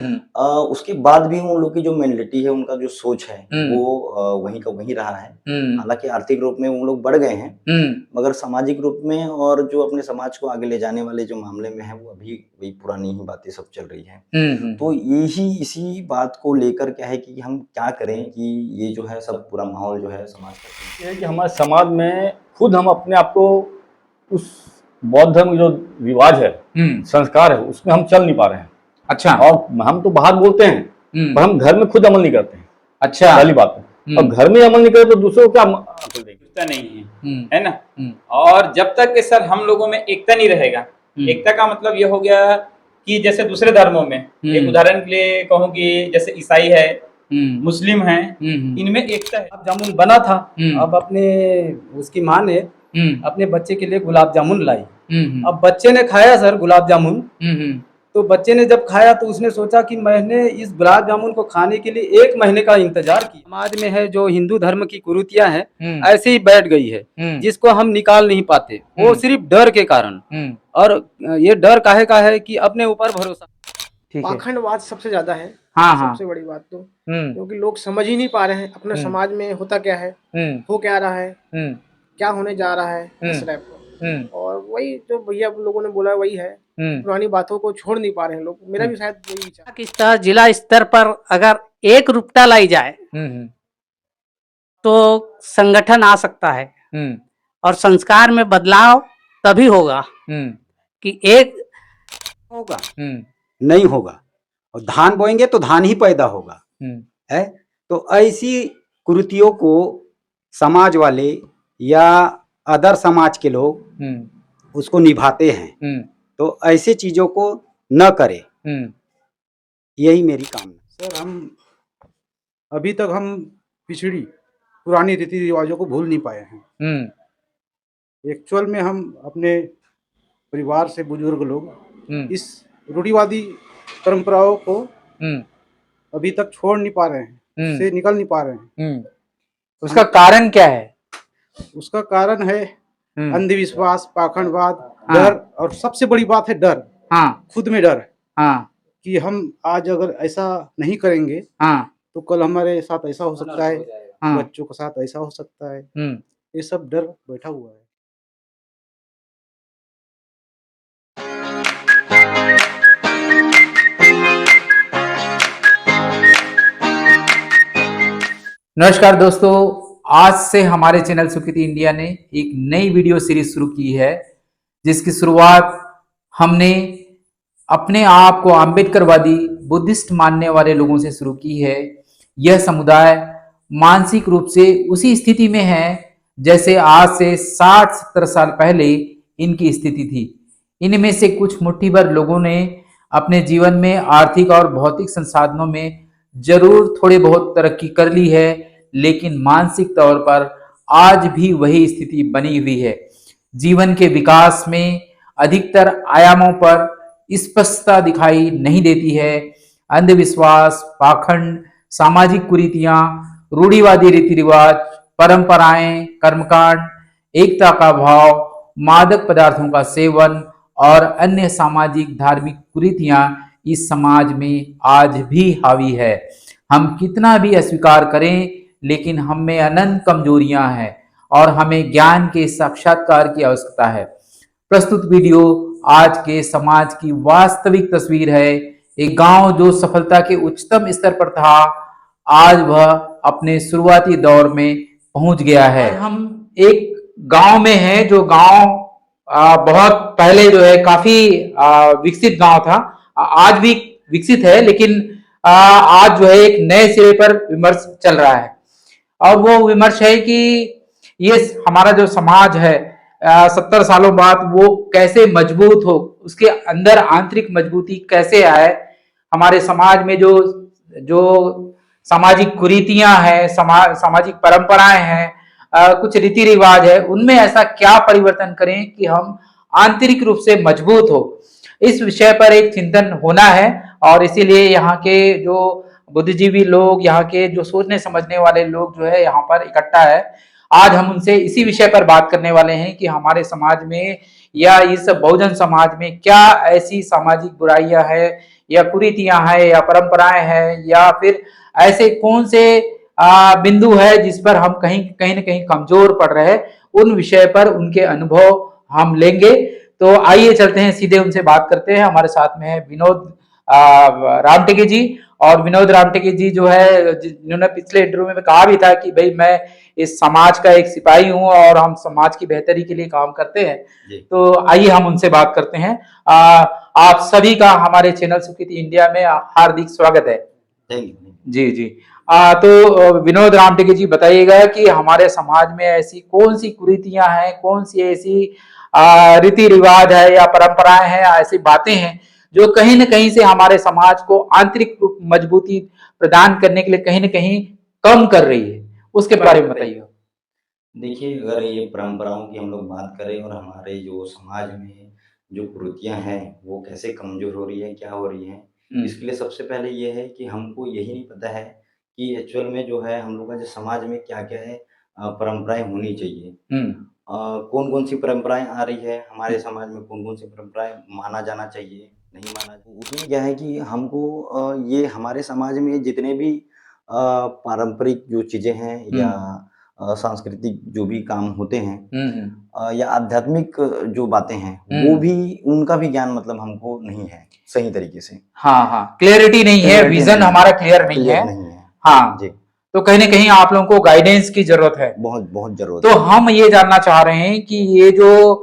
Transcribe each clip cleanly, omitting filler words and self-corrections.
उसके बाद भी उन लोग की जो मेंटालिटी है, उनका जो सोच है, हुँ। वो वहीं का वहीं रहा है। हुँ। हालाँकि आर्थिक रूप में वो लोग बढ़ गए हैं, हुँ। मगर सामाजिक रूप में और जो अपने समाज को आगे ले जाने वाले जो मामले में है, वो अभी वही पुरानी ही बातें सब चल रही हैं। हुँ, हुँ, तो हुँ। यही इसी बात को लेकर क्या है कि हम क्या करें कि ये जो है सब पूरा माहौल जो है समाज का ये है कि हमारे समाज में खुद हम अपने आप को उस बौद्ध धर्म की जो रिवाज है, हुँ। संस्कार है, उसमें हम चल नहीं पा रहे हैं। अच्छा। और हम तो बाहर बोलते हैं, पर हुँ। हम घर में खुद अमल नहीं करते हैं। अच्छा। पहली बात है। और हुँ। घर में अमल नहीं करे तो दूसरों को क्या अकल देंगे? एकता नहीं है, हुँ। है ना? हुँ। और जब तक कि सर हम लोगों में एकता नहीं रहेगा, हुँ। एकता का मतलब ये हो गया कि जैसे दूसरे धर्मों में, एक उदाहरण के लिए कहूँ कि जैसे ईसाई है, हुँ। मुस्लिम है, हुँ, हुँ। इनमें एकता है। गुलाब जामुन बना था। हुँ। अब अपने उसकी माँ ने हुँ। अपने बच्चे के लिए गुलाब जामुन लाई। हुँ, हुँ। अब बच्चे ने खाया सर गुलाब जामुन, हुँ, हुँ। तो बच्चे ने जब खाया तो उसने सोचा कि मैंने इस गुलाब जामुन को खाने के लिए 1 महीने का इंतजार किया। समाज में है जो हिंदू धर्म की कुरीतियां हैं, हुँ। ऐसे ही बैठ गई है, जिसको हम निकाल नहीं पाते, वो सिर्फ डर के कारण। और ये डर काहे का है कि अपने ऊपर भरोसा। ठीक है। पाखंडवाद सबसे ज्यादा है। हाँ, हाँ। सबसे बड़ी बात तो हुँ। क्योंकि लोग समझ ही नहीं पा रहे हैं अपने समाज में होता क्या है, हो क्या रहा है, क्या होने जा रहा है, इस टाइप का। और वही जो भैया लोगों ने बोला वही है, पुरानी बातों को छोड़ नहीं पा रहे हैं लोग। मेरा भी शायद वही विचार। किस तरह जिला स्तर पर अगर एक रूपता लाई जाए तो संगठन आ सकता है और संस्कार में बदलाव तभी होगा कि एक होगा नहीं होगा। और धान बोएंगे तो धान ही पैदा होगा है। तो ऐसी कुरीतियों को समाज वाले या अदर समाज के लोग उसको निभाते हैं। तो ऐसे चीजों को न करे, यही मेरी कामना। सर हम अभी तक हम पिछड़ी पुरानी रीति रिवाजों को भूल नहीं पाए हैं। एक्चुअल में हम अपने परिवार से बुजुर्ग लोग इस रूढ़िवादी परंपराओं को अभी तक छोड़ नहीं पा रहे हैं, से निकल नहीं पा रहे हैं। उसका कारण क्या है? उसका कारण है अंधविश्वास, पाखंडवाद, डर, और सबसे बड़ी बात है डर। खुद में डर कि हम आज अगर ऐसा नहीं करेंगे तो कल हमारे साथ ऐसा हो सकता है, बच्चों के साथ ऐसा हो सकता है। ये सब डर बैठा हुआ है। नमस्कार दोस्तों, आज से हमारे चैनल सुकृति इंडिया ने एक नई वीडियो सीरीज शुरू की है, जिसकी शुरुआत हमने अपने आप को अम्बेडकरवादी बुद्धिस्ट मानने वाले लोगों से शुरू की है। यह समुदाय मानसिक रूप से उसी स्थिति में है जैसे आज से 60-70 साल पहले इनकी स्थिति थी। इनमें से कुछ मुट्ठी भर लोगों ने अपने जीवन में आर्थिक और भौतिक संसाधनों में जरूर थोड़ी बहुत तरक्की कर ली है, लेकिन मानसिक तौर पर आज भी वही स्थिति बनी हुई है। जीवन के विकास में अधिकतर आयामों पर स्पष्टता दिखाई नहीं देती है। अंधविश्वास, पाखंड, सामाजिक कुरीतियां, रूढ़िवादी रीति रिवाज, परंपराएं, कर्मकांड, एकता का भाव, मादक पदार्थों का सेवन और अन्य सामाजिक धार्मिक कुरीतियां इस समाज में आज भी हावी है। हम कितना भी अस्वीकार करें, लेकिन हम में अनंत कमजोरियां हैं और हमें ज्ञान के साक्षात्कार की आवश्यकता है। प्रस्तुत वीडियो आज के समाज की वास्तविक तस्वीर है। एक गांव जो सफलता के उच्चतम स्तर पर था, आज वह अपने शुरुआती दौर में पहुंच गया है। हम एक गांव में हैं, जो गांव बहुत पहले जो है काफी विकसित गांव था, आज भी विकसित है, लेकिन आज जो है एक नए सिरे पर विमर्श चल रहा है। और वो विमर्श है कि ये हमारा जो समाज है 70 सालों बाद वो कैसे मजबूत हो, उसके अंदर आंतरिक मजबूती कैसे आए। हमारे समाज में जो सामाजिक कुरीतियां हैं, सामाजिक परंपराएं हैं, कुछ रीति रिवाज है, उनमें ऐसा क्या परिवर्तन करें कि हम आंतरिक रूप से मजबूत हो। इस विषय पर एक चिंतन होना है और इसीलिए यहाँ के जो बुद्धिजीवी लोग, यहाँ के जो सोचने समझने वाले लोग जो है यहाँ पर इकट्ठा है। आज हम उनसे इसी विषय पर बात करने वाले हैं कि हमारे समाज में या इस बहुजन समाज में क्या ऐसी सामाजिक बुराइयां हैं या कुरीतियां हैं या परंपराएं हैं या फिर ऐसे कौन से बिंदु है जिस पर हम कहीं न कहीं कमजोर पड़ रहे हैं, उन विषय पर उनके अनुभव हम लेंगे। तो आइए चलते हैं, सीधे उनसे बात करते हैं। हमारे साथ में है विनोद रामटेके जी। और विनोद रामटेके जी जो है, जिन्होंने पिछले इंटरव्यू में कहा भी था कि भाई मैं इस समाज का एक सिपाही हूं और हम समाज की बेहतरी के लिए काम करते हैं। तो आइए हम उनसे बात करते हैं। आप सभी का हमारे चैनल सुकृति इंडिया में हार्दिक स्वागत है। जी जी। तो विनोद रामटेके जी बताइएगा कि हमारे समाज में ऐसी कौन सी कुरीतियां हैं, कौन सी ऐसी रीति रिवाज है या परंपराएं हैं, ऐसी बातें हैं जो कहीं न कहीं से हमारे समाज को आंतरिक मजबूती प्रदान करने के लिए कहीं न कहीं कम कर रही है, उसके बारे में बताइए। देखिए, अगर ये परंपराओं की हम लोग बात करें और हमारे जो समाज में जो कुरीतियां हैं वो कैसे कमजोर हो रही है, क्या हो रही है, इसके लिए सबसे पहले ये है कि हमको यही नहीं पता है कि एक्चुअल में जो है हम लोग का जो समाज में क्या-क्या है परंपराएं होनी चाहिए। कौन-कौन सी परंपराएं आ रही है हमारे समाज में, कौन-कौन सी परंपराएं माना जाना चाहिए, नहीं माना। उसमें क्या है कि हमको ये हमारे समाज में जितने भी पारंपरिक जो चीजें हैं या सांस्कृतिक जो भी काम होते हैं या आध्यात्मिक जो बातें हैं वो भी, उनका भी ज्ञान मतलब हमको नहीं है सही तरीके से। हाँ, क्लियरिटी नहीं है, विजन हमारा क्लियर नहीं है। हाँ जी। तो कहीं न कहीं आप लोगों को गाइडेंस की जरूरत है, बहुत जरूरत है। तो हम ये जानना चाह रहे हैं कि ये जो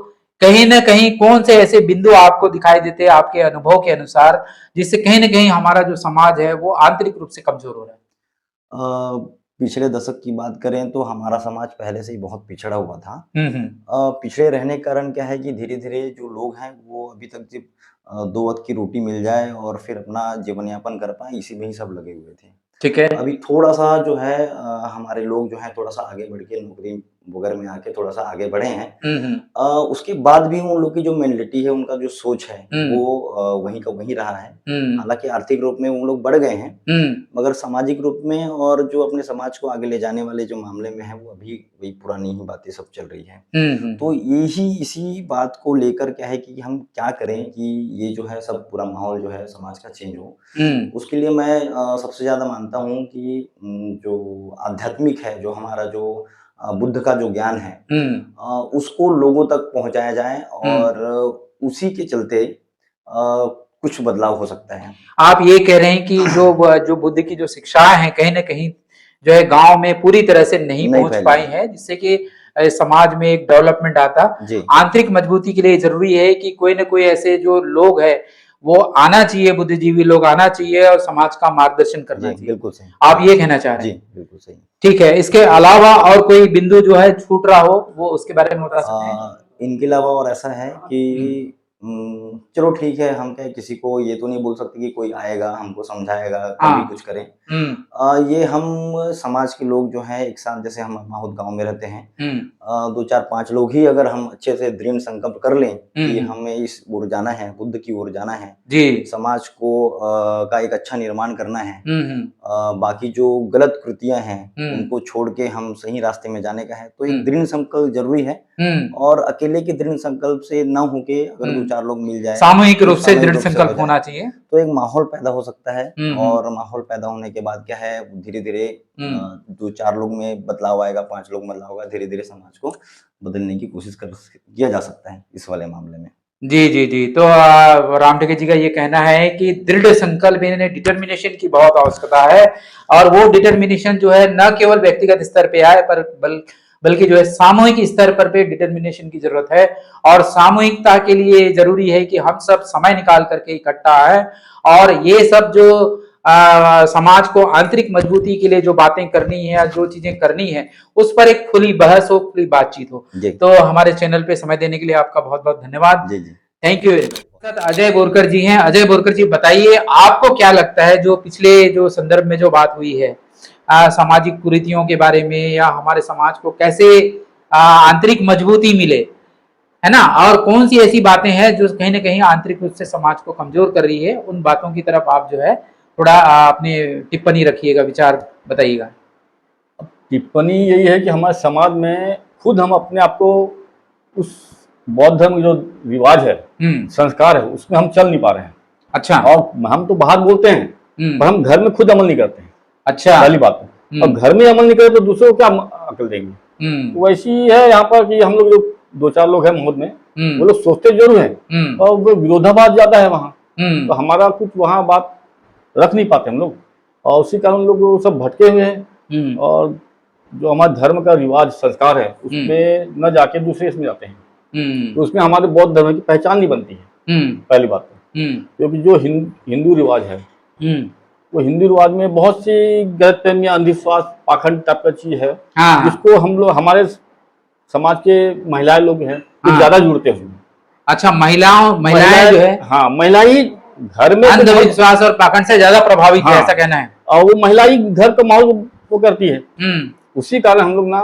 कहीं न कहीं कौन से ऐसे बिंदु आपको दिखाई देते हैं आपके अनुभव के अनुसार, जिससे कहीं न कहीं हमारा जो समाज है वो आंतरिक रूप से कमजोर हो रहा है। पिछले दशक की बात करें तो हमारा समाज पहले से ही बहुत पिछड़ा हुआ था। पिछड़े रहने के कारण क्या है कि धीरे-धीरे जो लोग हैं वो अभी तक सिर्फ 2 वक़्त की रोटी मिल जाए और फिर अपना जीवन यापन कर पाएँ, इसी में ही सब लगे हुए थे। ठीक है। अभी थोड़ा-सा जो है हमारे लोग जो हैं थोड़ा-सा आगे बढ़ के नौकरी वगैरह में आके थोड़ा-सा आगे बढ़े हैं। उसके बाद भी उन लोग की जो मेंटालिटी है, उनका जो सोच है वो वहीं का वहीं रहा है। हालाँकि आर्थिक रूप में उन लोग बढ़ गए हैं, मगर सामाजिक रूप में और जो अपने समाज को आगे ले जाने वाले जो मामले में है वो अभी वही पुरानी ही बातें सब चल रही हैं। तो यही इसी बात को लेकर क्या है कि हम क्या करें कि ये जो है सब पूरा माहौल जो है समाज का चेंज हो। उसके लिए मैं सबसे ज़्यादा मानता हूँ कि जो आध्यात्मिक है, जो हमारा जो बुद्ध का जो ज्ञान है उसको लोगों तक पहुँचाया जाए और उसी के चलते कुछ बदलाव हो सकता है। आप ये कह रहे हैं कि जो बुद्ध की जो शिक्षाएं हैं कहीं न कहीं जो है गांव में पूरी तरह से नहीं पहुंच पाई है, जिससे कि समाज में एक डेवलपमेंट आता। आंतरिक मजबूती के लिए जरूरी है कि कोई न कोई ऐसे जो लोग है वो आना चाहिए, बुद्धिजीवी लोग आना चाहिए और समाज का मार्गदर्शन करना चाहिए। बिल्कुल सही। आप ये कहना चाह रहे हैं? जी, बिल्कुल सही। ठीक है, इसके अलावा और कोई बिंदु जो है छूट रहा हो वो उसके बारे में बता सकते हैं? इनके अलावा और ऐसा है कि चलो ठीक है, हम क्या किसी को ये तो नहीं बोल सकते कि कोई आएगा हमको समझाएगा कभी कुछ करें। ये हम समाज के लोग जो हैं एक साथ, जैसे हम माहौद गांव में रहते हैं, 2 4 5 लोग ही अगर हम अच्छे से दृढ़ संकल्प कर लें कि हमें इस ओर जाना है, बुद्ध की ओर जाना है जी, समाज को का एक अच्छा निर्माण करना है, बाकी जो गलत कृतियां हैं उनको छोड़ के हम सही रास्ते में जाने का है, तो एक दृढ़ संकल्प जरूरी है। और अकेले के दृढ़ संकल्प से न होके अगर 2 4 लोग मिल जाए, सामूहिक रूप से दृढ़ संकल्प होना चाहिए, तो एक माहौल पैदा हो सकता है। और माहौल पैदा होने के बाद क्या है, धीरे-धीरे 2 4 लोग में बदलाव आएगा, 5 लोग में बदलाव होगा, धीरे-धीरे समाज को बदलने की कोशिश किया जा सकता है इस वाले मामले में। जी जी जी। तो रामटेके जी का ये कहना है कि दृढ़ संकल्प यानी डिटर्मिनेशन की बहुत आवश्यकता है, और वो डिटर्मिनेशन जो है न केवल व्यक्तिगत स्तर पे आए पर बल्कि जो है सामूहिक स्तर पर भी डिटर्मिनेशन की जरूरत है। और सामूहिकता के लिए जरूरी है कि हम सब समय निकाल करके इकट्ठा है और ये सब जो समाज को आंतरिक मजबूती के लिए जो बातें करनी है या जो चीजें करनी है उस पर एक खुली बहस हो, खुली बातचीत हो। तो हमारे चैनल पे समय देने के लिए आपका बहुत बहुत धन्यवाद। Thank you. अजय बोरकर जी हैं। अजय बोरकर जी बताइए, आपको क्या लगता है जो पिछले जो संदर्भ में जो बात हुई है सामाजिक कुरीतियों के बारे में, या हमारे समाज को कैसे आंतरिक मजबूती मिले, है ना, और कौन सी ऐसी बातें हैं जो कहीं ना कहीं आंतरिक रूप से समाज को कमजोर कर रही है, उन बातों की तरफ आप जो है थोड़ा अपनी टिप्पणी रखिएगा, विचार बताइएगा। टिप्पणी यही है कि हमारे समाज में खुद हम अपने आप को उस बौद्ध धर्म जो रिवाज है, संस्कार है, उसमें हम चल नहीं पा रहे हैं। अच्छा। और हम तो बाहर बोलते हैं पर हम घर में खुद अमल नहीं करते हैं। अच्छा। पहली बात है। और घर में अमल नहीं करे तो दूसरों को क्या अकल देंगे। तो वैसी है यहाँ पर कि हम लोग जो 2-4 लोग हैं महोद में, वो लोग सोचते जरूर हैं और वो विरोधाभास ज्यादा है वहाँ। तो हमारा कुछ वहाँ बात रख नहीं पाते हम लोग, और उसी कारण लोग वो सब भटके हुए हैं। और जो हमारे धर्म का रिवाज संस्कार है उसमें न जाके दूसरे इसमें जाते हैं, तो उसमें हमारे बौद्ध धर्म की पहचान नहीं बनती है। पहली बात तो क्योंकि जो हिंदू रिवाज है वो हिंदू रिवाज में बहुत सी गलतफहमियां, अंधविश्वास, पाखंड टाइप का चीज है, जिसको हम लोग हमारे समाज के महिलाएं लोग हैं तो ज्यादा जुड़ते हैं। अच्छा, महिलाएं जो है, हाँ, महिला ही घर में अंधविश्वास और पाखंड से ज्यादा प्रभावित है, ऐसा कहना है। और वो महिला ही घर का माहौल वो करती है। उसी कारण हम लोग ना,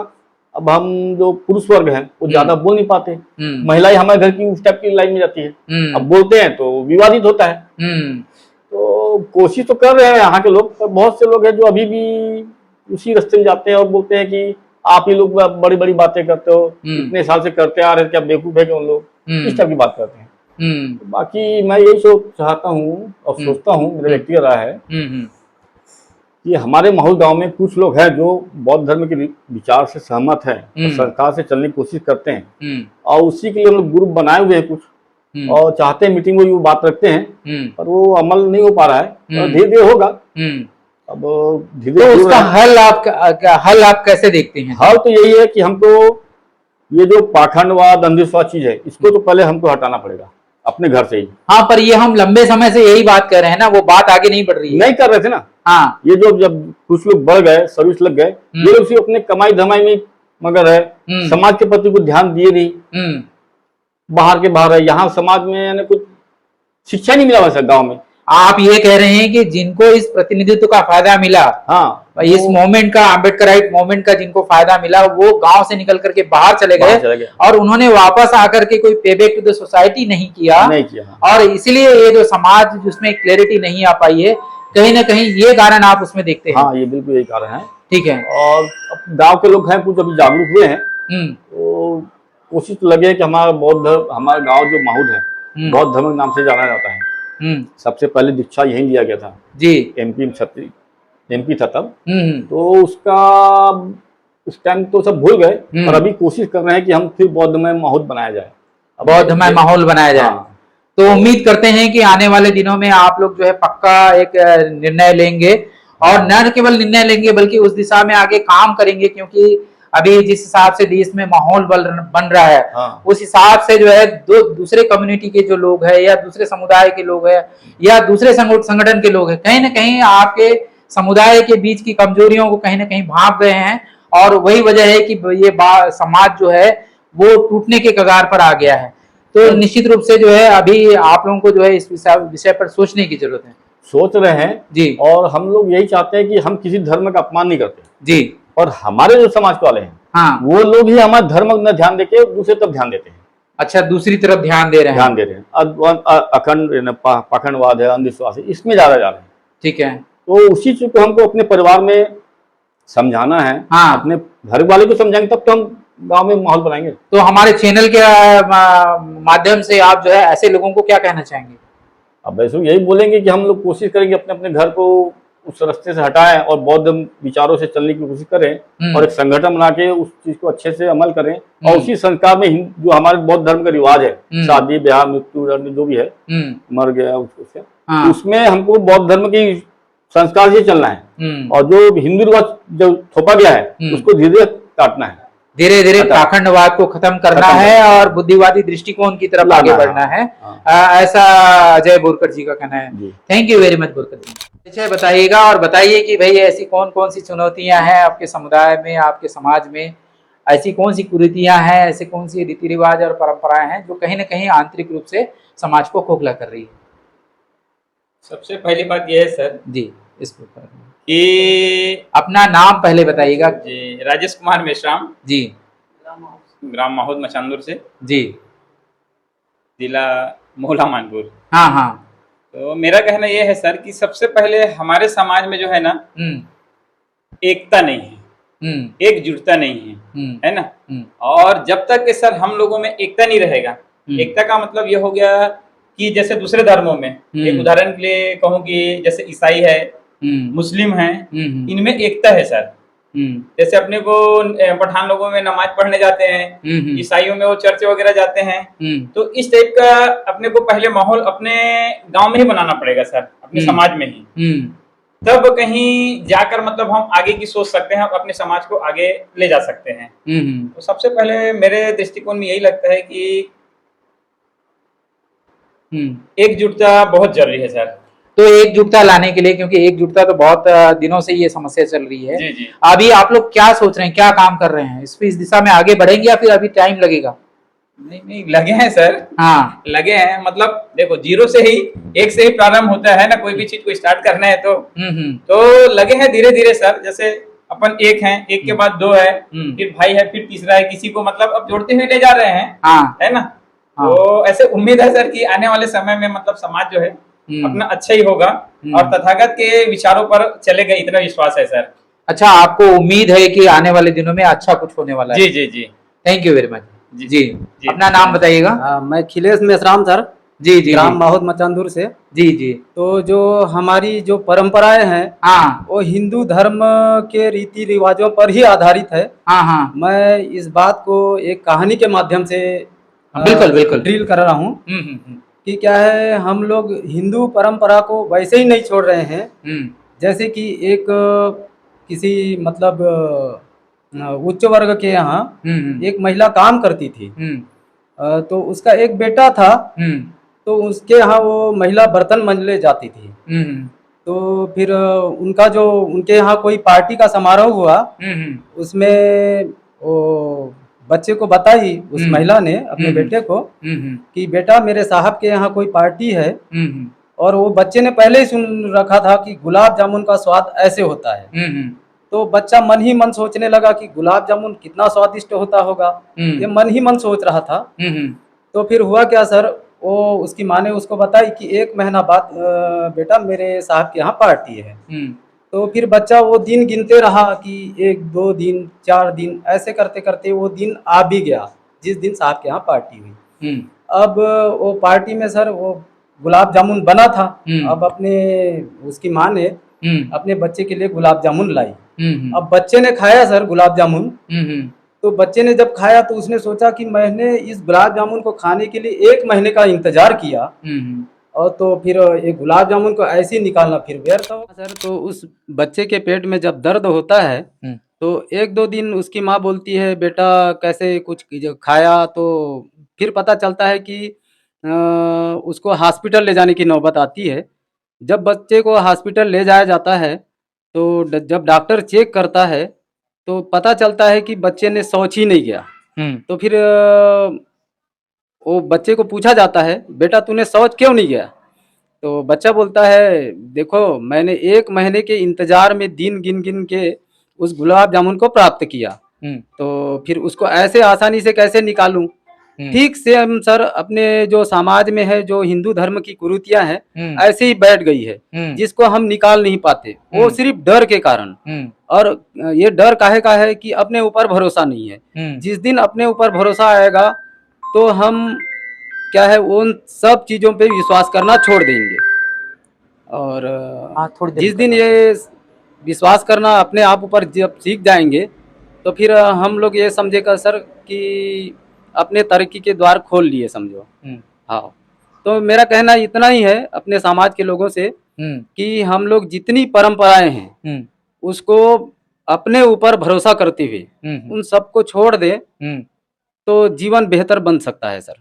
अब हम जो पुरुष वर्ग हैं वो ज्यादा बोल नहीं पाते, महिलाएं हमारे घर की उस टाइप की लाइन में जाती है। अब बोलते हैं तो विवादित होता है। तो कोशिश तो कर रहे हैं यहाँ के लोग, पर बहुत से लोग हैं जो अभी भी उसी रास्ते में जाते हैं और बोलते हैं कि आप ही लोग बड़ी बड़ी बातें करते हो, इतने साल से करते आ रहे, क्या बेवकूफ है क्या उन लोग, इस टाइप की बात करते हैं। तो बाकी मैं यही चाहता हूँ और सोचता हूँ, मेरा व्यक्तिगत राय है कि हमारे माहौल गांव में कुछ लोग हैं जो बौद्ध धर्म के विचार से सहमत हैं और सरकार से चलने की कोशिश करते हैं, और उसी के लिए हम लोग ग्रुप बनाए हुए हैं कुछ, और चाहते हैं मीटिंग में वो बात रखते हैं, पर वो अमल नहीं हो पा रहा है, और धीरे धीरे होगा। अब धीरे तो उसका हल आप कैसे देखते हैं? हल तो यही है कि हमको ये जो पाखंडवाद, अंधविश्वास चीज है, इसको तो पहले हमको हटाना पड़ेगा अपने घर से ही। हाँ, पर ये हम लंबे समय से यही बात कर रहे हैं ना, वो बात आगे नहीं बढ़ रही है। नहीं कर रहे थे ना। हाँ, ये जो जब कुछ लोग बढ़ गए, सर्विस लग गए, ये लोग सिर्फ अपने कमाई धमाई में मगर है, समाज के प्रति कुछ ध्यान दिए नहीं, बाहर के बाहर है। यहाँ समाज में यानी कुछ शिक्षा नहीं मिला वैसा गाँव में। आप ये कह रहे हैं कि जिनको इस प्रतिनिधित्व का फायदा मिला, हाँ, इस मूवमेंट का, अम्बेडकराइट मूवमेंट का जिनको फायदा मिला, वो गांव से निकल करके बाहर चले गए और उन्होंने वापस आकर के कोई पे बैक टू द सोसाइटी नहीं किया। और इसलिए ये जो समाज जिसमें क्लैरिटी नहीं आ पाई है, कहीं ना कहीं ये कारण आप उसमें देखते हैं। हाँ, ये बिल्कुल यही कारण है। ठीक है। और गाँव के लोग हैं कुछ अभी जागरूक हुए हैं, तो कोशिश तो लगे कि हमारा गाँव जो माहौल है बौद्ध धर्म के नाम से जाना जाता है। सबसे पहले दीक्षा यही लिया गया था जी, एमपी था तब। तो उसका उस टाइम तो सब भूल गए, पर अभी कोशिश कर रहे हैं कि हम फिर बौद्धमय माहौल बनाया जाए, बौद्धमय माहौल बनाया जाए। हाँ। तो उम्मीद करते हैं कि आने वाले दिनों में आप लोग जो है पक्का एक निर्णय लेंगे, और न केवल निर्णय लेंगे बल्कि उस दिशा में आगे काम करेंगे, क्योंकि अभी जिस हिसाब से देश में माहौल बन रहा है, उस हिसाब से जो है दूसरे कम्युनिटी के जो लोग हैं, या दूसरे समुदाय के लोग हैं, या दूसरे संगठन के लोग हैं, कहीं ना कहीं आपके समुदाय के बीच की कमजोरियों को कहीं ना कहीं भांप गए हैं, और वही वजह है कि ये समाज जो है वो टूटने के कगार पर आ गया है। तो निश्चित रूप से जो है अभी आप लोगों को जो है इस विषय पर सोचने की जरूरत है। सोच रहे हैं जी, और हम लोग यही चाहते हैं कि हम किसी धर्म का अपमान नहीं करते जी, और हमारे जो समाज वाले हैं, हाँ, वो लोग ही हमारे धर्म में ध्यान देके दूसरी तरफ ध्यान देते हैं। अच्छा, दूसरी तरफ ध्यान दे रहे हैं। अखंड पाखंडवाद है, अंधविश्वास है, इसमें ज्यादा जा रहे हैं। ठीक है। तो उसी चीज को हमको अपने परिवार में समझाना है। हाँ, अपने घर वाले को समझाएंगे तब तो हम गांव में माहौल बनाएंगे। तो हमारे चैनल के माध्यम से आप जो है ऐसे लोगों को क्या कहना चाहेंगे? अब वैसे यही बोलेंगे कि हम लोग कोशिश करेंगे अपने अपने घर को उस रास्ते से हटाएं और बौद्ध विचारों से चलने की कोशिश करें, और एक संगठन बना के उस चीज को अच्छे से अमल करें, और उसी संस्कार में जो हमारे बौद्ध धर्म का रिवाज है, शादी ब्याह मृत्यु जो भी है, मर गया उससे, उसमें हमको बौद्ध धर्म की संस्कार से चलना है, और जो हिंदू रिवाज जो थोपा गया है उसको धीरे धीरे काटना है, धीरे धीरे पाखंडवाद को खत्म करना है और बुद्धिवादी दृष्टिकोण की तरफ आगे बढ़ना है। ऐसा अजय बोरकर जी का कहना है। Thank you very much Borkar ji. अच्छा, बताइएगा और बताइए कि भाई ऐसी कौन कौन सी चुनौतियां हैं आपके समुदाय में, आपके समाज में, ऐसी कौन सी कुरीतियां हैं, ऐसे कौन सी रीति रिवाज और परंपराएं हैं जो कहीं ना कहीं आंतरिक रूप से समाज को खोखला कर रही है? सबसे पहली बात यह है सर जी, इसके ऊपर कि अपना नाम पहले बताइएगा जी। राजेश कुमार मेश्राम जी, ग्राम माहौद मचांदुर से जी, जिला मोहला मानपुर। हाँ हाँ। तो मेरा कहना यह है सर कि सबसे पहले हमारे समाज में जो है ना, एकता नहीं है, एकजुटता नहीं है ना। और जब तक कि सर हम लोगों में एकता नहीं रहेगा, एकता का मतलब ये हो गया कि जैसे दूसरे धर्मों में, एक उदाहरण के लिए कहूँ कि जैसे ईसाई है, मुस्लिम है, इनमें एकता है सर। जैसे अपने को पठान लोगों में नमाज पढ़ने जाते हैं, ईसाइयों में वो चर्च वगैरह जाते हैं, तो इस टाइप का अपने को पहले माहौल अपने गांव में ही बनाना पड़ेगा सर, अपने समाज में ही, तब कहीं जाकर मतलब हम आगे की सोच सकते हैं, अपने समाज को आगे ले जा सकते हैं। तो सबसे पहले मेरे दृष्टिकोण में यही लगता है कि एकजुटता बहुत जरूरी है सर। तो एकजुटता लाने के लिए, क्योंकि एकजुटता तो बहुत दिनों से ये समस्या चल रही है, जी। अभी आप लोग क्या सोच रहे हैं, क्या काम कर रहे हैं, इस दिशा में आगे बढ़ेंगे या फिर अभी टाइम लगेगा? नहीं लगे हैं सर। हाँ, लगे हैं, मतलब देखो जीरो से ही, एक से ही प्रारंभ होता है ना, कोई भी चीज को स्टार्ट करना है तो लगे हैं धीरे धीरे सर। जैसे अपन एक हैं, एक के बाद दो है, फिर भाई है, फिर तीसरा है, किसी को मतलब अब जोड़ते हुए ले जा रहे हैं, है ना। तो ऐसे उम्मीद है सर कि आने वाले समय में मतलब समाज जो है अपना अच्छा ही होगा और तथागत के विचारों पर चलेगा, इतना विश्वास है सर। अच्छा, आपको उम्मीद है कि आने वाले दिनों में अच्छा कुछ होने वाला है? जी। Thank you very much. जी, अपना नाम बताइएगा। मैं खिलेश मेश्राम सर, जी, ग्राम माहौद मचानदूर से। जी। तो जो हमारी जो परंपराएं हैं, हाँ, वो हिंदू धर्म के रीति रिवाजों पर ही आधारित है। हाँ। मैं इस बात को एक कहानी के माध्यम से बिल्कुल ड्रिल कर रहा हूँ कि क्या है, हम लोग हिंदू परंपरा को वैसे ही नहीं छोड़ रहे हैं जैसे कि एक किसी मतलब उच्च वर्ग के यहाँ एक महिला काम करती थी। तो उसका एक बेटा था, तो उसके यहाँ वो महिला बर्तन मंजले जाती थी। तो फिर उनके यहाँ कोई पार्टी का समारोह हुआ, उसमें वो बच्चे को बताई उस महिला ने अपने बेटे को कि बेटा मेरे साहब के यहाँ कोई पार्टी है। और वो बच्चे ने पहले ही सुन रखा था कि गुलाब जामुन का स्वाद ऐसे होता है। तो बच्चा मन ही मन सोचने लगा कि गुलाब जामुन कितना स्वादिष्ट होता होगा, ये मन ही मन सोच रहा था। तो फिर हुआ क्या सर, वो उसकी माँ ने उसको बताई कि 1 महीना बाद बेटा मेरे साहब के यहाँ पार्टी है। तो फिर बच्चा वो दिन गिनते रहा कि 1 2 दिन 4 दिन, ऐसे करते करते वो दिन आ भी गया जिस दिन साहब के यहाँ पार्टी हुई। अब वो पार्टी में सर वो गुलाब जामुन बना था। अब उसकी माँ ने अपने बच्चे के लिए गुलाब जामुन लाई। अब बच्चे ने खाया सर गुलाब जामुन। तो बच्चे ने जब खाया तो उसने सोचा कि मैंने इस गुलाब जामुन को खाने के लिए 1 महीने का इंतजार किया, और तो फिर एक गुलाब जामुन को ऐसे ही निकालना फिर व्यर्थ होगा सर। तो उस बच्चे के पेट में जब दर्द होता है तो 1 2 दिन उसकी माँ बोलती है बेटा कैसे कुछ खाया, तो फिर पता चलता है कि उसको हॉस्पिटल ले जाने की नौबत आती है। जब बच्चे को हॉस्पिटल ले जाया जाता है तो जब डॉक्टर चेक करता है तो पता चलता है कि बच्चे ने शौच ही नहीं गया। तो फिर वो बच्चे को पूछा जाता है बेटा तूने शौच क्यों नहीं गया? तो बच्चा बोलता है देखो मैंने 1 महीने के इंतजार में दिन गिन गिन के उस गुलाब जामुन को प्राप्त किया, तो फिर उसको ऐसे आसानी से कैसे निकालूं। ठीक से हम सर अपने जो समाज में है, जो हिंदू धर्म की कुरीतियां हैं ऐसे ही बैठ गई है जिसको हम निकाल नहीं पाते, वो सिर्फ डर के कारण। और ये डर काहे का है कि अपने ऊपर भरोसा नहीं है। जिस दिन अपने ऊपर भरोसा आएगा तो हम क्या है उन सब चीजों पे विश्वास करना छोड़ देंगे। और जिस दिन ये विश्वास करना अपने आप ऊपर जब सीख जाएंगे तो फिर हम लोग ये समझेगा सर कि अपने तरक्की के द्वार खोल लिए समझो। हाँ, तो मेरा कहना इतना ही है अपने समाज के लोगों से कि हम लोग जितनी परंपराएं हैं उसको अपने ऊपर भरोसा करते हुए उन सबको छोड़ दें तो जीवन बेहतर बन सकता है सर।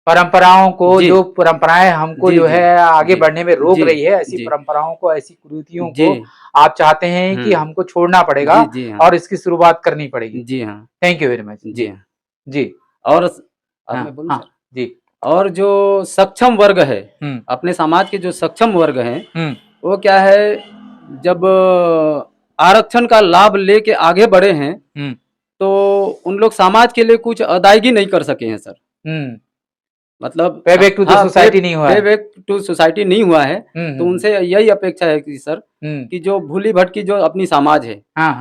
परंपराओं को, जो परंपराएं हमको जो है आगे बढ़ने में रोक रही है, ऐसी जी। परंपराओं को, ऐसी कुरीतियों को आप चाहते हैं कि हमको छोड़ना पड़ेगा जी हाँ। और इसकी शुरुआत करनी पड़ेगी। जी हाँ, थैंक यू वेरी मच। जी हाँ। जी। और हाँ, मैं बोलूं हाँ, सर? जी। और जो सक्षम वर्ग है, अपने समाज के जो सक्षम वर्ग हैं वो क्या है, जब आरक्षण का लाभ लेके आगे बढ़े हैं तो उन लोग समाज के लिए कुछ अदायगी नहीं कर सके हैं सर। मतलब पे बैक टू द सोसाइटी नहीं हुआ है। पे बैक टू सोसाइटी नहीं हुआ है। तो उनसे यही अपेक्षा है कि सर कि जो भूली भटकी जो अपनी समाज है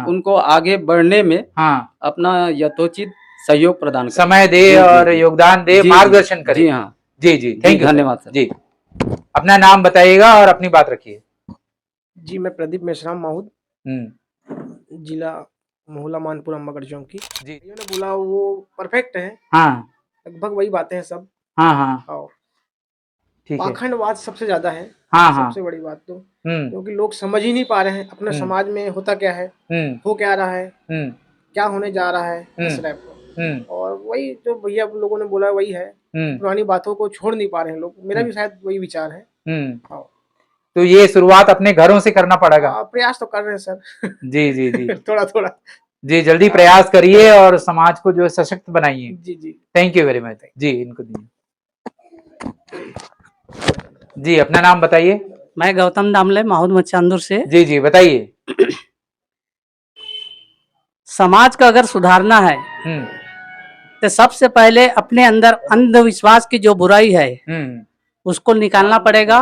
उनको आगे बढ़ने में अपना यथोचित सहयोग प्रदान करें, समय दे और योगदान दे, मार्गदर्शन करे। जी हाँ, जी जी, थैंक यू धन्यवाद सर। जी। अपना नाम बताइएगा और अपनी बात रखिए। जी, मैं प्रदीप मेश्राम माहूद, जिला मोहला मानपुर अम्बागढ़ चौकी। जी। इन्होंने बोला वो परफेक्ट है, हाँ लगभग वही बातें हैं सब। हाँ हाँ, और ठीक है। पाखंडवाद सबसे ज्यादा है, हाँ हाँ, सबसे बड़ी बात तो, हम्म क्योंकि लोग समझ ही नहीं पा रहे हैं अपने समाज में होता क्या है, हो क्या रहा है, क्या होने जा रहा है, इस टाइप का। और वही जो भैया लोगों ने बोला वही है, पुरानी बातों को छोड़ नहीं पा रहे हैं लोग। मेरा भी शायद वही विचार है। हाँ। तो ये शुरुआत अपने घरों से करना पड़ेगा। प्रयास तो कर रहे हैं सर। जी जी जी, थोड़ा थोड़ा। जी जल्दी प्रयास करिए और समाज को जो है सशक्त बनाइए। जी जी, थैंक यू वेरी मच जी। इनको दीजिए जी, अपना नाम बताइए। मैं गौतम दामले माहौद मचांदुर से। जी जी, बताइए। समाज का अगर सुधारना है तो सबसे पहले अपने अंदर अंधविश्वास की जो बुराई है उसको निकालना पड़ेगा।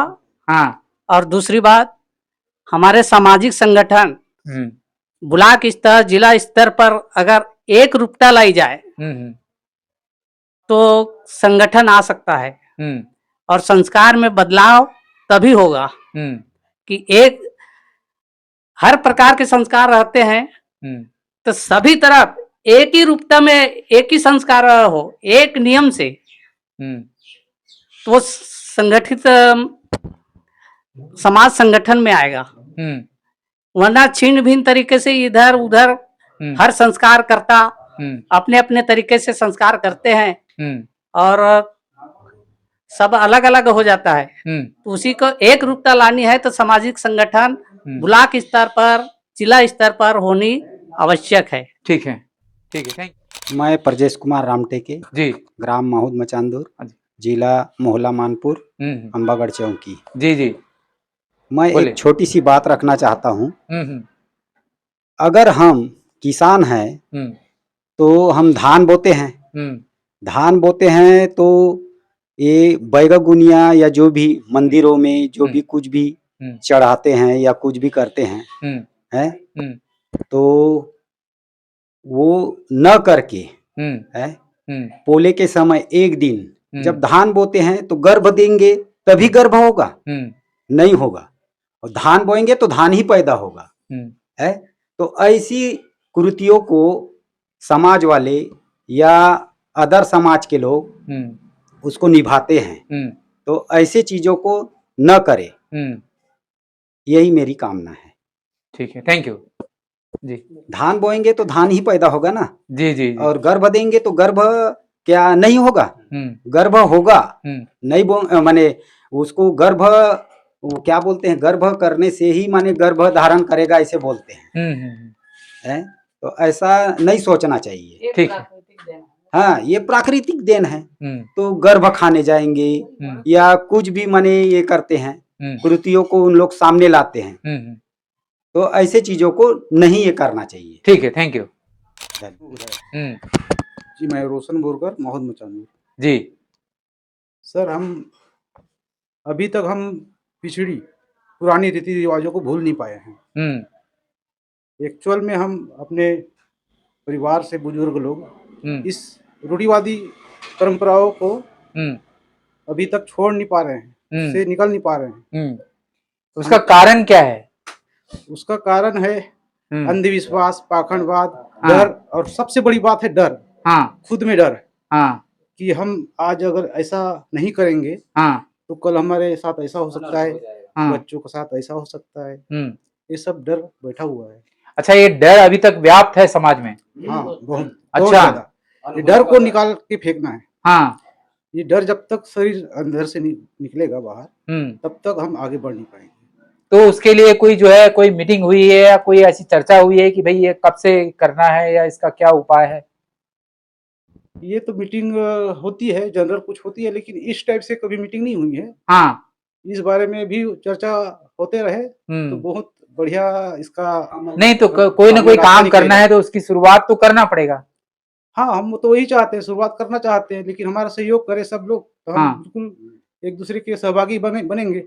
हाँ। और दूसरी बात, हमारे सामाजिक संगठन ब्लॉक स्तर जिला स्तर पर अगर एक रूपता लाई जाए तो संगठन आ सकता है। और संस्कार में बदलाव तभी होगा कि एक हर प्रकार के संस्कार रहते हैं तो सभी तरफ एक ही रूपता में एक ही संस्कार हो, एक नियम से, तो वो संगठित समाज संगठन में आएगा। वरना छिन्न भिन्न तरीके से इधर उधर हर संस्कार करता अपने अपने तरीके से संस्कार करते हैं और सब अलग अलग हो जाता है। तो उसी को एक रूपता लानी है तो सामाजिक संगठन ब्लॉक स्तर पर जिला स्तर पर होनी आवश्यक है। ठीक है, ठीक है, थैंक मैं प्रजेश कुमार रामटेके, जी। ग्राम माहूद मचांदुर, जिला मोहला मानपुर, अम्बागढ़ चौकी। जी जी, मैं बोले। एक छोटी सी बात रखना चाहता हूँ। अगर हम किसान हैं तो हम धान बोते हैं। धान बोते हैं तो ये बैगगुनिया या जो भी मंदिरों में जो भी कुछ भी चढ़ाते हैं या कुछ भी करते हैं, हैं तो वो न करके है पोले के समय एक दिन जब धान बोते हैं तो गर्भ देंगे तभी गर्भ होगा, नहीं होगा। और धान बोएंगे तो धान ही पैदा होगा, है। तो ऐसी कुरीतियों को समाज वाले या अदर समाज के लोग उसको निभाते हैं, तो ऐसे चीजों को न करें, यही मेरी कामना है। ठीक है, थैंक यू जी। धान बोएंगे तो धान ही पैदा होगा ना। जी जी, जी। और गर्भ देंगे तो गर्भ क्या नहीं होगा, गर्भ होगा। नहीं माने उसको गर्भ वो क्या बोलते हैं, गर्भ करने से ही माने गर्भ धारण करेगा ऐसे बोलते हैं। तो ऐसा नहीं सोचना चाहिए। ठीक है। हाँ, ये प्राकृतिक देन है। तो गर्भ खाने जाएंगे या कुछ भी माने ये करते हैं, कुरीतियों को उन लोग सामने लाते हैं, तो ऐसे चीजों को नहीं ये करना चाहिए। ठीक है, थैंक यू जी। मैं रोशन बोरकर माहौद मचांदुर जी। सर, हम अभी तक हम पिछड़ी पुरानी रीति रिवाजों को भूल नहीं पाए हैं। एक्चुअल में हम अपने परिवार से बुजुर्ग लोग इस रूढ़िवादी परंपराओं को अभी तक छोड़ नहीं पा रहे हैं, से निकल नहीं पा रहे हैं। उसका कारण क्या है? उसका कारण है अंधविश्वास, पाखंडवाद, डर, और सबसे बड़ी बात है डर। खुद में डर कि हम आज अगर ऐसा नहीं करेंगे तो कल हमारे साथ ऐसा हो सकता है, बच्चों के साथ ऐसा हो सकता है। ये सब डर बैठा हुआ है। अच्छा, ये डर अभी तक व्याप्त है समाज में? हाँ, बहुत अच्छा। ज्यादा। ये डर को निकाल के फेंकना है। हाँ, ये डर जब तक शरीर अंदर से निकलेगा बाहर, तब तक हम आगे बढ़ नहीं पाएंगे। तो उसके लिए कोई जो है कोई मीटिंग हुई है या कोई ऐसी चर्चा हुई है कि भाई ये कब से करना है या इसका क्या उपाय है? ये तो मीटिंग होती है, जनरल कुछ होती है, लेकिन इस टाइप से कभी मीटिंग नहीं हुई है। हाँ, इस बारे में भी चर्चा होते रहे तो बहुत बढ़िया इसका नहीं तो कोई ना कोई काम करना है तो उसकी शुरुआत तो करना पड़ेगा। हाँ, हम तो वही चाहते हैं, शुरुआत करना चाहते हैं, लेकिन हमारा सहयोग करे सब लोग तो हम बिल्कुल एक दूसरे के सहभागी बनेंगे।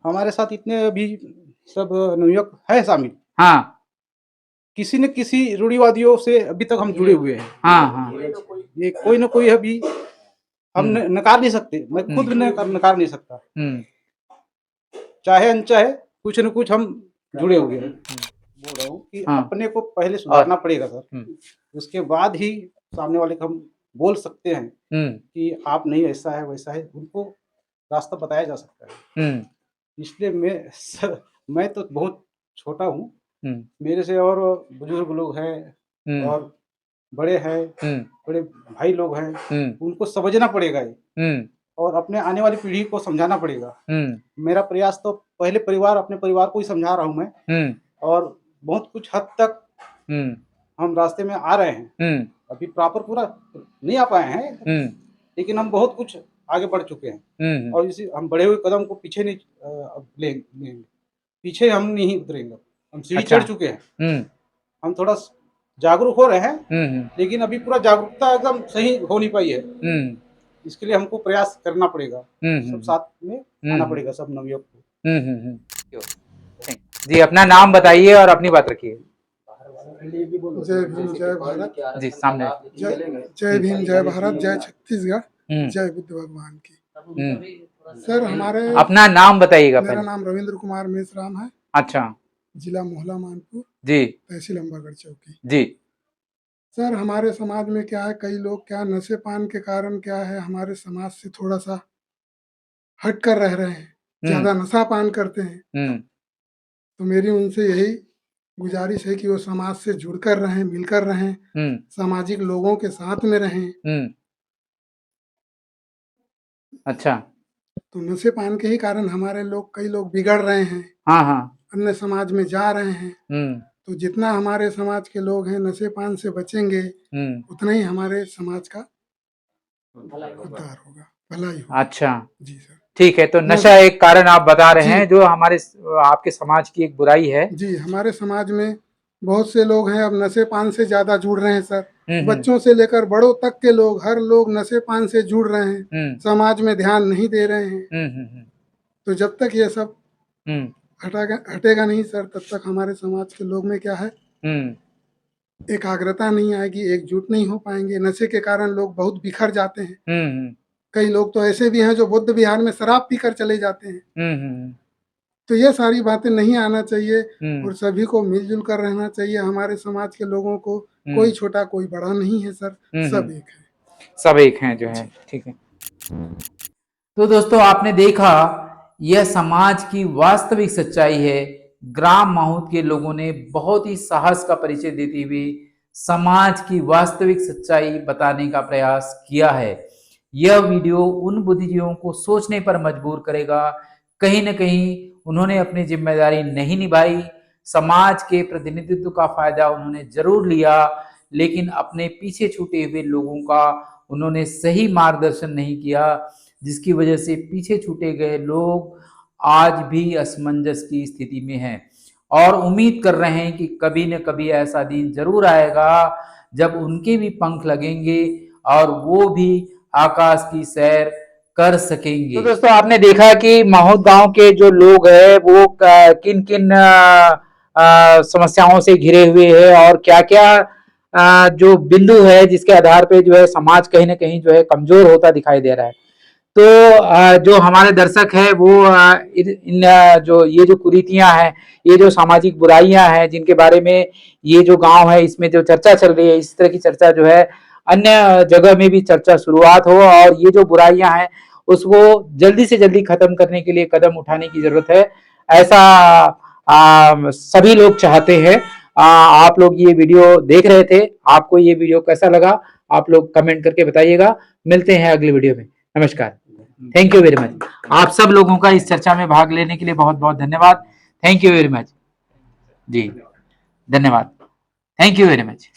हमारे साथ इतने अभी सब नवयुवक है शामिल। हाँ, किसी न किसी रूढ़िवादियों से अभी तक हम जुड़े हुए हैं। हाँ हाँ, ये कोई ना कोई अभी हम नकार नहीं सकते, मैं खुद नकार नहीं सकता, चाहे अनचाहे कुछ न कुछ हम जुड़े हुए हैं। बोल रहा हूँ कि अपने को पहले सुधारना पड़ेगा सर, उसके बाद ही सामने वाले को हम बोल सकते हैं कि आप नहीं ऐसा है वैसा है, उनको रास्ता बताया जा सकता है। इसलिए मैं तो बहुत छोटा हूँ, मेरे से और बुजुर्ग लोग हैं और बड़े हैं, बड़े भाई लोग हैं, उनको समझना पड़ेगा ये, और अपने आने वाली पीढ़ी को समझाना पड़ेगा। मेरा प्रयास तो पहले अपने परिवार को ही समझा रहा हूँ मैं, और बहुत कुछ हद तक हम रास्ते में आ रहे हैं। अभी प्रॉपर पूरा नहीं आ पाए हैं, लेकिन हम बहुत कुछ आगे बढ़ चुके हैं, और इसी हम बढ़े हुए कदम को पीछे नहीं लेंगे, पीछे हम नहीं उतरेंगे, हम सीढ़ी चढ़ चुके हैं। हम थोड़ा जागरूक हो रहे हैं, लेकिन अभी पूरा जागरूकता एकदम सही हो नहीं पाई है। इसके लिए हमको प्रयास करना पड़ेगा, सब साथ में आना पड़ेगा, सब नवयुवक को। जी, अपना नाम बताइए और अपनी बात रखिए। जय भीम, जय भारत। जी, सामने। जय भीम, जय भारत, जय छत्तीसगढ़, जय बुद्ध भगवान की। सर हमारे अपना नाम बताइएगा। मेरा नाम रविंद्र कुमार मेसराम है। अच्छा। जिला मोहला मानपुर जी, तहसील अंबागढ़ चौकी जी। सर हमारे समाज में क्या है, कई लोग क्या नशे पान के कारण क्या है, हमारे समाज से थोड़ा सा हट कर रह रहे हैं, ज्यादा नशा पान करते हैं। तो मेरी उनसे यही गुजारिश है कि वो समाज से जुड़कर रहें, मिलकर रहें, सामाजिक लोगों के साथ में रहें। अच्छा। तो नशे पान के ही कारण हमारे लोग, कई लोग बिगड़ रहे हैं। हाँ, हाँ। अन्य समाज में जा रहे हैं। तो जितना हमारे समाज के लोग हैं नशे पान से बचेंगे, उतना ही हमारे समाज का उद्धार होगा, भलाई होगा। अच्छा जी सर। ठीक है, तो नशा एक कारण आप बता रहे हैं जो हमारे आपके समाज की एक बुराई है। जी, हमारे समाज में बहुत से लोग हैं अब नशे पान से ज्यादा जुड़ रहे हैं सर। बच्चों से लेकर बड़ों तक के लोग, हर लोग नशे पान से जुड़ रहे हैं, समाज में ध्यान नहीं दे रहे हैं। तो जब तक ये सब हटेगा नहीं सर, तब तक हमारे समाज के लोग में क्या है, एकाग्रता नहीं आएगी, एकजुट नहीं हो पाएंगे। नशे के कारण लोग बहुत बिखर जाते हैं। कई लोग तो ऐसे भी हैं जो बुद्ध विहार में शराब पीकर चले जाते हैं। तो ये सारी बातें नहीं आना चाहिए, और सभी को मिलजुल कर रहना चाहिए। हमारे समाज के लोगों को कोई छोटा कोई बड़ा नहीं है सर, सब एक है, सब एक हैं जो है। ठीक है, तो दोस्तों आपने देखा, यह समाज की वास्तविक सच्चाई है। ग्राम माहौद के लोगों ने बहुत ही साहस का परिचय देते हुए समाज की वास्तविक सच्चाई बताने का प्रयास किया है। यह वीडियो उन बुद्धिजीवियों को सोचने पर मजबूर करेगा। कहीं न कहीं उन्होंने अपनी जिम्मेदारी नहीं निभाई, समाज के प्रतिनिधित्व का फायदा उन्होंने जरूर लिया, लेकिन अपने पीछे छूटे हुए लोगों का उन्होंने सही मार्गदर्शन नहीं किया, जिसकी वजह से पीछे छूटे गए लोग आज भी असमंजस की स्थिति में हैं, और उम्मीद कर रहे हैं कि कभी न कभी ऐसा दिन जरूर आएगा जब उनके भी पंख लगेंगे और वो भी आकाश की सैर कर सकेंगे। तो दोस्तों आपने देखा कि माहौद गांव के जो लोग हैं वो किन किन समस्याओं से घिरे हुए हैं, और क्या क्या जो बिंदु है जिसके आधार पे जो है समाज कहीं ना कहीं जो है कमजोर होता दिखाई दे रहा है। तो जो हमारे दर्शक है वो इन जो ये जो कुरीतियां हैं, ये जो सामाजिक बुराइयां हैं जिनके बारे में ये जो गांव है इसमें जो चर्चा चल रही है, इस तरह की चर्चा जो है अन्य जगह में भी चर्चा शुरुआत हो, और ये जो बुराइयां हैं उसको जल्दी से जल्दी खत्म करने के लिए कदम उठाने की जरूरत है, ऐसा सभी लोग चाहते हैं। आप लोग ये वीडियो देख रहे थे, आपको ये वीडियो कैसा लगा आप लोग कमेंट करके बताइएगा। मिलते हैं अगले वीडियो में, नमस्कार, थैंक यू वेरी मच। आप सब लोगों का इस चर्चा में भाग लेने के लिए बहुत बहुत धन्यवाद, थैंक यू वेरी मच जी, धन्यवाद, थैंक यू वेरी मच।